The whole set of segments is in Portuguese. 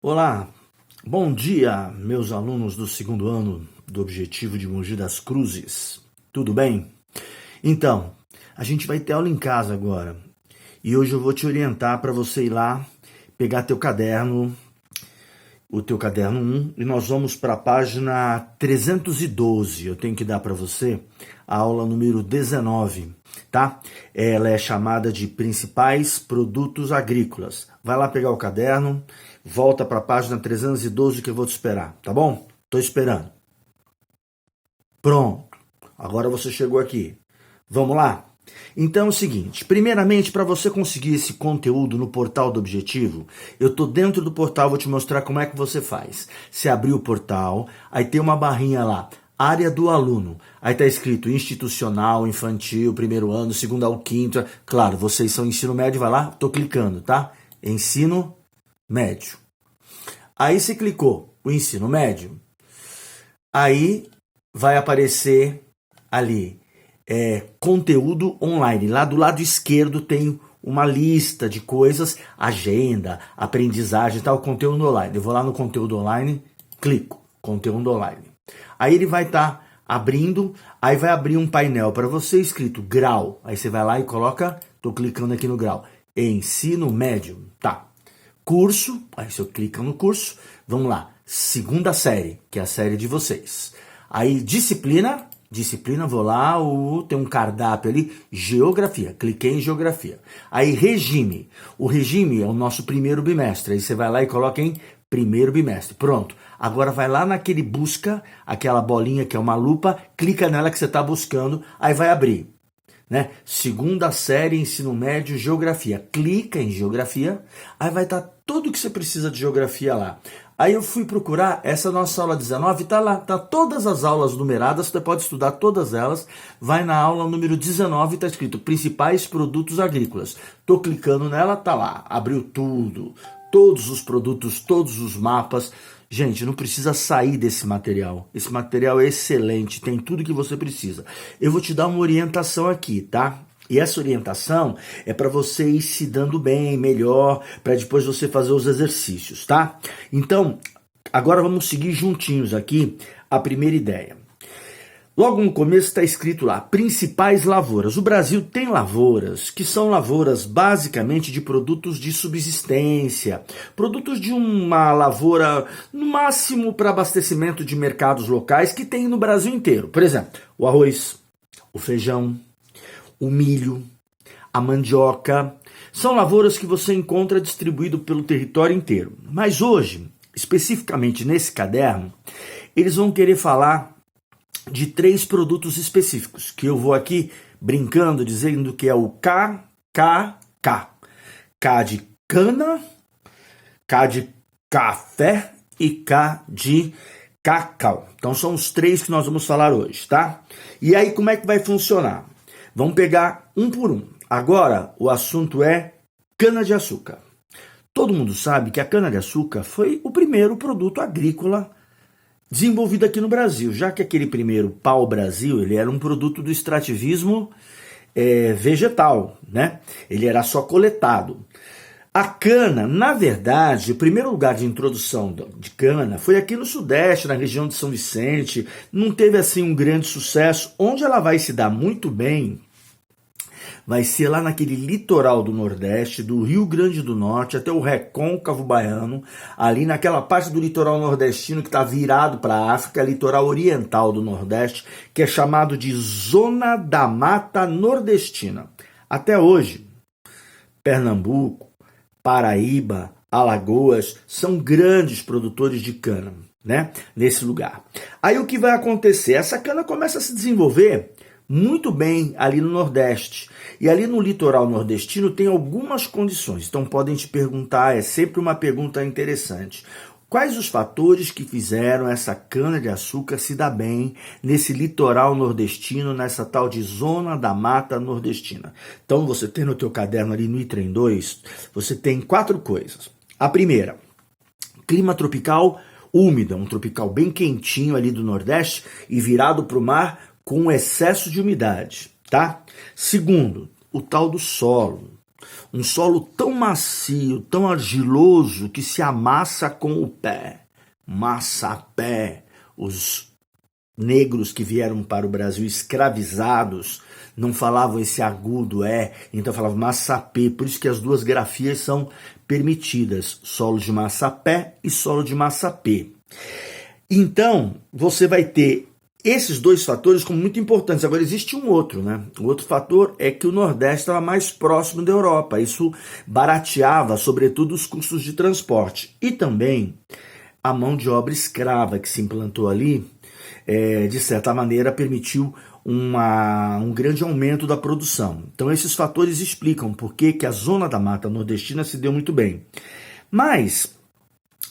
Olá, bom dia, meus alunos do segundo ano do Objetivo de Mogi das Cruzes. Tudo bem? Então, a gente vai ter aula em casa agora. E hoje eu vou te orientar para você ir lá, pegar teu caderno, o teu caderno 1, e nós vamos para a página 312. Eu tenho que dar para você a aula número 19, tá? Ela é chamada de Principais Produtos Agrícolas. Vai lá pegar o caderno, volta para a página 312 que eu vou te esperar, tá bom? Tô esperando. Pronto, agora você chegou aqui. Vamos lá? Então é o seguinte, primeiramente, para você conseguir esse conteúdo no portal do Objetivo, eu tô dentro do portal, vou te mostrar como é que você faz. Você abrir o portal, aí tem uma barrinha lá, área do aluno. Aí tá escrito institucional, infantil, primeiro ano, segundo ao quinto. Claro, vocês são ensino médio, vai lá, tô clicando, tá? Ensino médio. Aí você clicou o ensino médio, aí vai aparecer ali conteúdo online. Lá do lado esquerdo tem uma lista de coisas, agenda, aprendizagem e tal, conteúdo online. Eu vou lá no conteúdo online, clico, conteúdo online. Aí ele vai estar abrindo, aí vai abrir um painel para você escrito grau. Aí você vai lá e coloca, tô clicando aqui no grau, ensino médio, tá. Curso, aí você clica no curso, vamos lá, segunda série, que é a série de vocês. Aí disciplina, vou lá, tem um cardápio ali, geografia, cliquei em geografia. Aí regime, o regime é o nosso primeiro bimestre, aí você vai lá e coloca em primeiro bimestre, pronto. Agora vai lá naquele busca, aquela bolinha que é uma lupa, clica nela que você está buscando, aí vai abrir. Né? Segunda série, ensino médio, geografia. Clica em geografia, aí vai estar tudo que você precisa de geografia lá. Aí eu fui procurar, essa nossa aula 19 tá lá, tá todas as aulas numeradas, você pode estudar todas elas. Vai na aula número 19, tá escrito Principais Produtos Agrícolas. Tô clicando nela, tá lá, abriu tudo, todos os produtos, todos os mapas. Gente, não precisa sair desse material. Esse material é excelente, tem tudo que você precisa. Eu vou te dar uma orientação aqui, tá? E essa orientação é para você ir se dando bem, melhor, para depois você fazer os exercícios, tá? Então, agora vamos seguir juntinhos aqui a primeira ideia. Logo no começo está escrito lá, principais lavouras. O Brasil tem lavouras que são lavouras basicamente de produtos de subsistência, produtos de uma lavoura, no máximo para abastecimento de mercados locais que tem no Brasil inteiro. Por exemplo, o arroz, o feijão, o milho, a mandioca. São lavouras que você encontra distribuído pelo território inteiro. Mas hoje, especificamente nesse caderno, eles vão querer falar de 3 produtos específicos, que eu vou aqui brincando, dizendo que é o KKK. K de cana, K de café e K de cacau. Então são os 3 que nós vamos falar hoje, tá? E aí como é que vai funcionar? Vamos pegar um por um. Agora o assunto é cana-de-açúcar. Todo mundo sabe que a cana-de-açúcar foi o primeiro produto agrícola desenvolvido aqui no Brasil, já que aquele primeiro pau-brasil, ele era um produto do extrativismo vegetal, né? Ele era só coletado. A cana, na verdade, o primeiro lugar de introdução de cana foi aqui no Sudeste, na região de São Vicente, não teve assim um grande sucesso. Onde ela vai se dar muito bem vai ser lá naquele litoral do Nordeste, do Rio Grande do Norte até o Recôncavo Baiano, ali naquela parte do litoral nordestino que está virado para a África, litoral oriental do Nordeste, que é chamado de Zona da Mata Nordestina. Até hoje, Pernambuco, Paraíba, Alagoas são grandes produtores de cana, né, nesse lugar. Aí o que vai acontecer? Essa cana começa a se desenvolver muito bem ali no Nordeste. E ali no litoral nordestino tem algumas condições. Então podem te perguntar, é sempre uma pergunta interessante. Quais os fatores que fizeram essa cana-de-açúcar se dar bem nesse litoral nordestino, nessa tal de Zona da Mata Nordestina? Então você tem no teu caderno ali no item 2, você tem 4 coisas. A primeira, clima tropical úmido, um tropical bem quentinho ali do Nordeste e virado para o mar, com excesso de umidade, tá? Segundo, o tal do solo. Um solo tão macio, tão argiloso, que se amassa com o pé. Massapé. Os negros que vieram para o Brasil escravizados não falavam esse agudo então falavam massapé, por isso que as duas grafias são permitidas, solo de massapé e solo de massapé. Então, você vai ter esses dois fatores como muito importantes. Agora, existe um outro, né? O outro fator é que o Nordeste estava mais próximo da Europa, isso barateava, sobretudo, os custos de transporte. E também a mão de obra escrava que se implantou ali, de certa maneira, permitiu um grande aumento da produção. Então, esses fatores explicam por que a zona da Mata Nordestina se deu muito bem. Mas,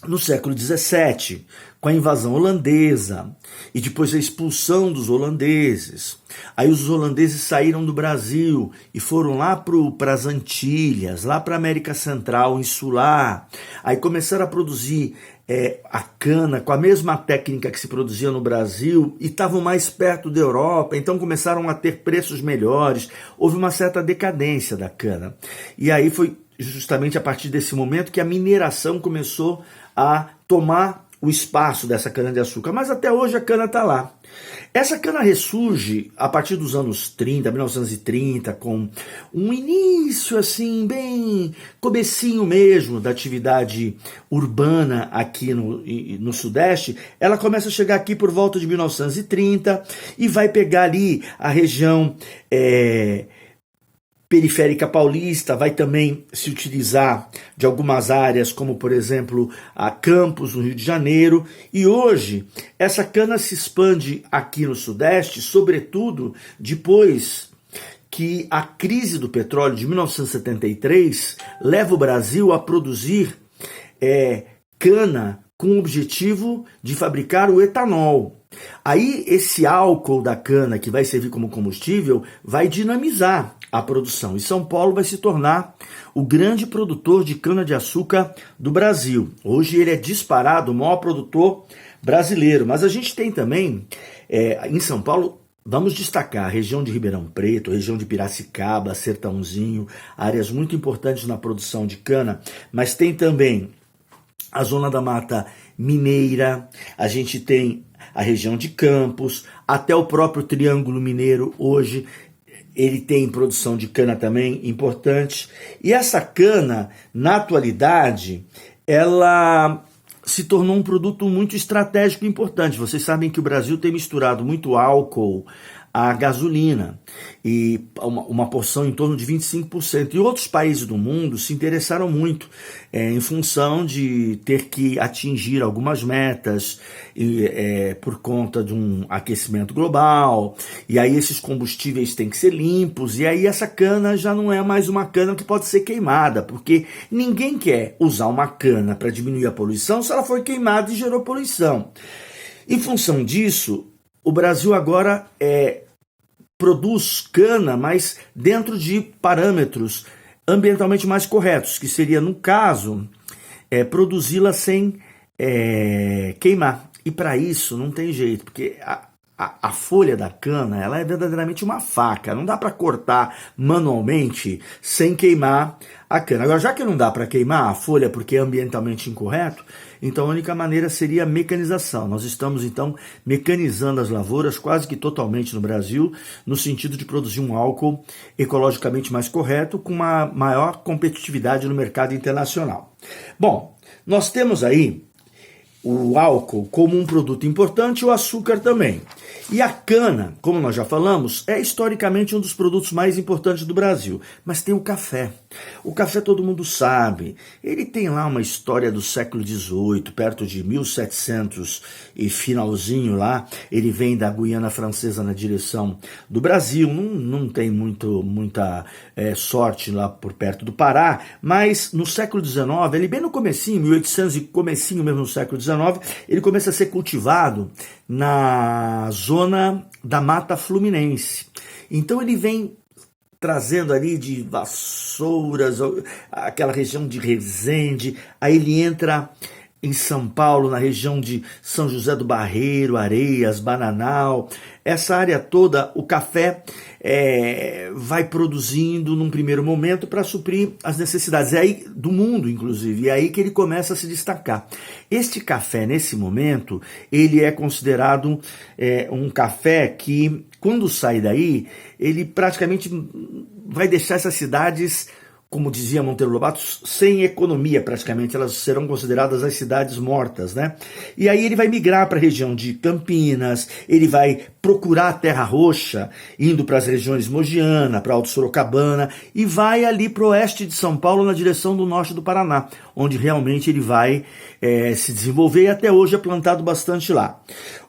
no século XVII, com a invasão holandesa e depois a expulsão dos holandeses, aí os holandeses saíram do Brasil e foram lá para as Antilhas, lá para a América Central, insular, aí começaram a produzir a cana com a mesma técnica que se produzia no Brasil e estavam mais perto da Europa, então começaram a ter preços melhores, houve uma certa decadência da cana. E aí foi justamente a partir desse momento que a mineração começou a tomar o espaço dessa cana-de-açúcar, mas até hoje a cana está lá. Essa cana ressurge a partir dos anos 30, 1930, com um início assim, bem comecinho mesmo da atividade urbana aqui no Sudeste. Ela começa a chegar aqui por volta de 1930 e vai pegar ali a região periférica paulista, vai também se utilizar de algumas áreas, como por exemplo a Campos, no Rio de Janeiro, e hoje essa cana se expande aqui no Sudeste, sobretudo depois que a crise do petróleo de 1973 leva o Brasil a produzir cana com o objetivo de fabricar o etanol. Aí esse álcool da cana que vai servir como combustível vai dinamizar a produção. E São Paulo vai se tornar o grande produtor de cana-de-açúcar do Brasil. Hoje ele é disparado o maior produtor brasileiro. Mas a gente tem também, em São Paulo, vamos destacar a região de Ribeirão Preto, a região de Piracicaba, Sertãozinho, áreas muito importantes na produção de cana, mas tem também a zona da Mata Mineira, a gente tem a região de Campos, até o próprio Triângulo Mineiro hoje ele tem produção de cana também importante. E essa cana, na atualidade, ela se tornou um produto muito estratégico e importante. Vocês sabem que o Brasil tem misturado muito álcool à gasolina, e uma porção em torno de 25%. E outros países do mundo se interessaram muito em função de ter que atingir algumas metas por conta de um aquecimento global, e aí esses combustíveis têm que ser limpos, e aí essa cana já não é mais uma cana que pode ser queimada, porque ninguém quer usar uma cana para diminuir a poluição se ela foi queimada e gerou poluição. Em função disso, o Brasil agora produz cana, mas dentro de parâmetros ambientalmente mais corretos, que seria, no caso, produzi-la sem queimar. E para isso não tem jeito, porque a folha da cana ela é verdadeiramente uma faca, não dá para cortar manualmente sem queimar a cana. Agora, já que não dá para queimar a folha porque é ambientalmente incorreto, então a única maneira seria a mecanização. Nós estamos então mecanizando as lavouras quase que totalmente no Brasil, no sentido de produzir um álcool ecologicamente mais correto, com uma maior competitividade no mercado internacional. Bom, nós temos aí o álcool como um produto importante e o açúcar também. E a cana, como nós já falamos, é historicamente um dos produtos mais importantes do Brasil. Mas tem o café. O café todo mundo sabe. Ele tem lá uma história do século XVIII, perto de 1700 e finalzinho lá. Ele vem da Guiana Francesa na direção do Brasil. Não tem muita sorte lá por perto do Pará. Mas no século XIX, ele bem no comecinho, 1800 e comecinho mesmo no século XIX, ele começa a ser cultivado na zona da Mata Fluminense. Então ele vem trazendo ali de Vassouras, aquela região de Resende, aí ele entra em São Paulo, na região de São José do Barreiro, Areias, Bananal, essa área toda, o café vai produzindo num primeiro momento para suprir as necessidades aí do mundo, inclusive, é aí que ele começa a se destacar. Este café, nesse momento, ele é considerado um café que, quando sai daí, ele praticamente vai deixar essas cidades, como dizia Monteiro Lobato, sem economia praticamente, elas serão consideradas as cidades mortas, né? E aí ele vai migrar para a região de Campinas, ele vai procurar a Terra Roxa, indo para as regiões Mogiana, para Alto Sorocabana, e vai ali para o oeste de São Paulo, na direção do norte do Paraná, onde realmente ele vai se desenvolver, e até hoje é plantado bastante lá.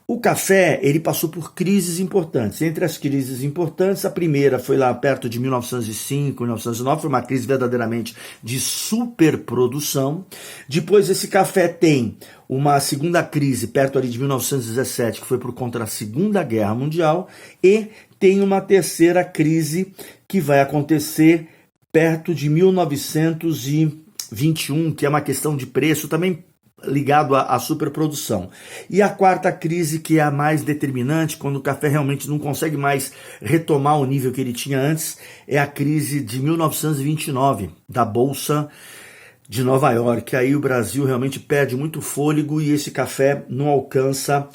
O café, ele passou por crises importantes. Entre as crises importantes, a primeira foi lá perto de 1905, 1909, foi uma crise verdadeiramente de superprodução. Depois esse café tem uma segunda crise perto ali de 1917, que foi por conta da Segunda Guerra Mundial, e tem uma terceira crise que vai acontecer perto de 1921, que é uma questão de preço também ligado à superprodução. E a quarta crise, que é a mais determinante, quando o café realmente não consegue mais retomar o nível que ele tinha antes, é a crise de 1929, da Bolsa de Nova York. Aí o Brasil realmente perde muito fôlego e esse café não alcança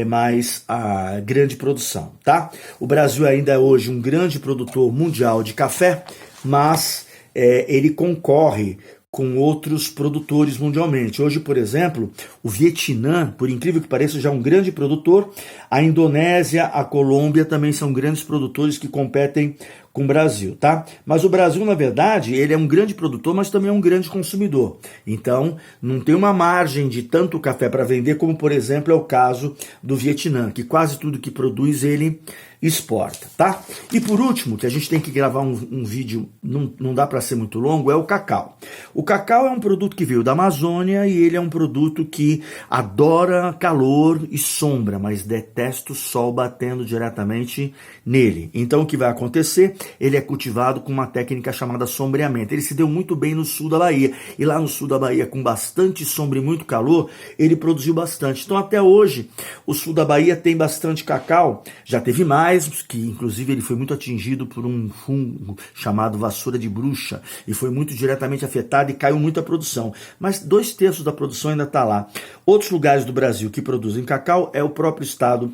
mais a grande produção, tá? O Brasil ainda é hoje um grande produtor mundial de café, mas ele concorre com outros produtores mundialmente. Hoje, por exemplo, o Vietnã, por incrível que pareça, já é um grande produtor. A Indonésia, a Colômbia também são grandes produtores que competem com o Brasil, tá? Mas o Brasil, na verdade, ele é um grande produtor, mas também é um grande consumidor. Então, não tem uma margem de tanto café para vender como, por exemplo, é o caso do Vietnã, que quase tudo que produz ele exporta, tá? E por último, que a gente tem que gravar um vídeo, não dá para ser muito longo, é o cacau. O cacau é um produto que veio da Amazônia e ele é um produto que adora calor e sombra, mas detesta o sol batendo diretamente nele. Então o que vai acontecer? Ele é cultivado com uma técnica chamada sombreamento. Ele se deu muito bem no sul da Bahia. E lá no sul da Bahia, com bastante sombra e muito calor, ele produziu bastante. Então até hoje, o sul da Bahia tem bastante cacau. Já teve mais, que inclusive ele foi muito atingido por um fungo chamado vassoura de bruxa e foi muito diretamente afetado e caiu muita produção. Mas 2/3 da produção ainda está lá. Outros lugares do Brasil que produzem cacau é o próprio estado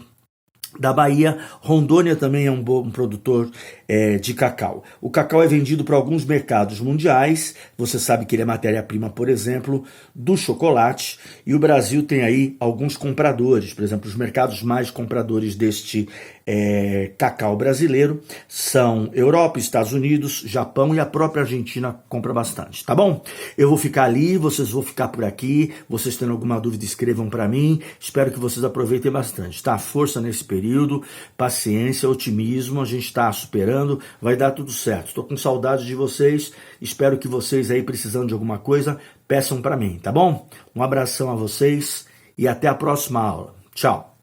da Bahia. Rondônia também é um bom produtor de cacau. O cacau é vendido para alguns mercados mundiais. Você sabe que ele é matéria-prima, por exemplo, do chocolate. E o Brasil tem aí alguns compradores. Por exemplo, os mercados mais compradores deste cacau brasileiro são Europa, Estados Unidos, Japão e a própria Argentina compra bastante, tá bom? Eu vou ficar ali, vocês vão ficar por aqui. Vocês tendo alguma dúvida, escrevam para mim. Espero que vocês aproveitem bastante, tá? Força nesse período, paciência, otimismo, a gente está superando, vai dar tudo certo. Estou com saudade de vocês, espero que vocês aí precisando de alguma coisa, peçam para mim, tá bom? Um abração a vocês e até a próxima aula. Tchau!